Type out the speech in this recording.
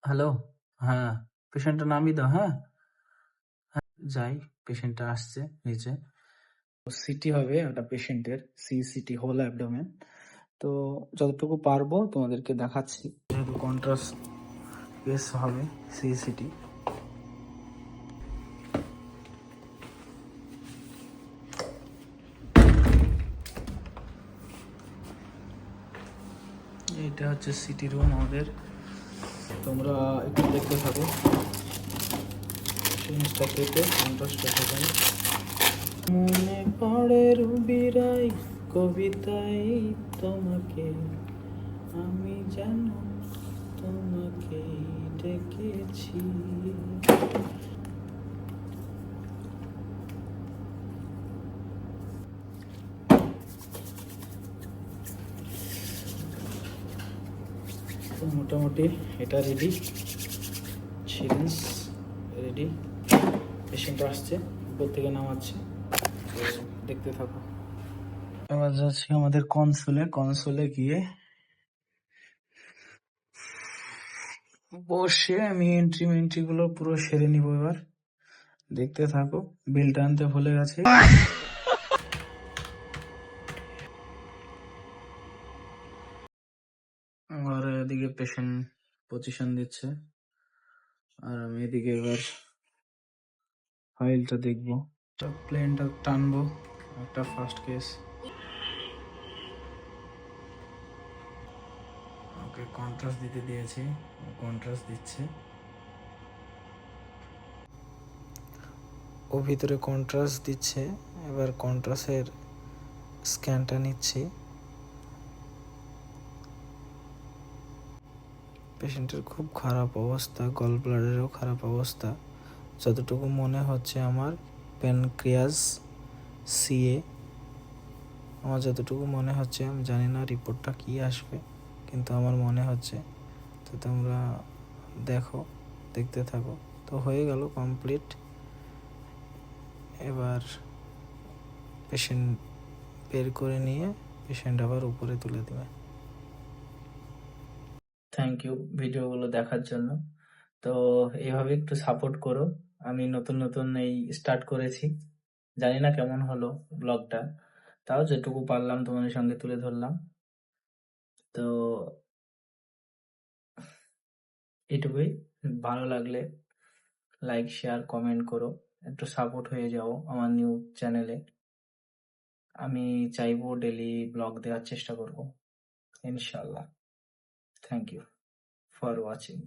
Hello. হ্যাঁ, পেশেন্টের নামিয়ে দাও। হ্যাঁ, যাই। পেশেন্টটা আসছে নিচে। সিটি হবে একটা পেশেন্টের, সিটি হোল অ্যাবডোমেন। তো যতটুকু পারবো তোমাদেরকে দেখাচ্ছি। যেহেতু কন্ট্রাস্ট কেস হবে, সিটি। এইটা হচ্ছে সিটি রুম আমাদের। তোমরা একটু দেখতে থাকো জিনিসটা কেটে কন্ট্রাস্ট কেটে। মনে পড়ে রুবিরাই কবিতায় তোমাকে, আমি যেন তোমাকে ডেকেছি। তো মোটামুটি এটা রেডি, সিরিঞ্জ রেডি। পেশেন্ট আসছে, উপর থেকে নামাচ্ছে, তো দেখতে থাকো। এবার যাচ্ছি আমাদের কনসোলে গিয়ে বসে আমি এন্ট্রি গুলো পুরো সেরে নিব। এবার দেখতে থাকো। বিলটা আনতে ভুলে গেছি। আর এদিকে পেশেন্ট পজিশন দিচ্ছে, আর আমি এদিকে এবার ফাইলটা দেখবো। প্লেনটা টানবো, একটা ফার্স্ট কেস। ওকে কন্ট্রাস্ট দিতে দিয়েছি, কন্ট্রাস্ট দিচ্ছে। ও ভিতরে কন্ট্রাস্ট দিচ্ছে। এবার কন্ট্রাস্টের স্ক্যানটা নিচ্ছি। পেশেন্টের খুব খারাপ অবস্থা, গল ব্লাডারেরও খারাপ অবস্থা। যতটুকু মনে হচ্ছে আমার প্যানক্রিয়াস সিএ, আমার যতটুকু মনে হচ্ছে, আমি জানি না রিপোর্টটা কি আসবে, কিন্তু আমার মনে হচ্ছে। তো তোমরা দেখো, দেখতে থাকো। তো হয়ে গেল কমপ্লিট। এবার পেশেন্ট বের করে নিয়ে পেশেন্ট আবার উপরে তুলে দেবে। থ্যাংক ইউ ভিডিওগুলো দেখার জন্য। তো এইভাবে একটু সাপোর্ট করো। আমি নতুন নতুন এই স্টার্ট করেছি, জানি না কেমন হলো ব্লগটা, তাও যেটুকু পারলাম তোমাদের সঙ্গে তুলে ধরলাম। তো এটুকুই। ভালো লাগলে লাইক, শেয়ার, কমেন্ট করো। একটু সাপোর্ট হয়ে যাও আমার নিউ চ্যানেলে। আমি চাইবো ডেলি ব্লগ দেওয়ার চেষ্টা করব, ইনশাল্লাহ। Thank you for watching.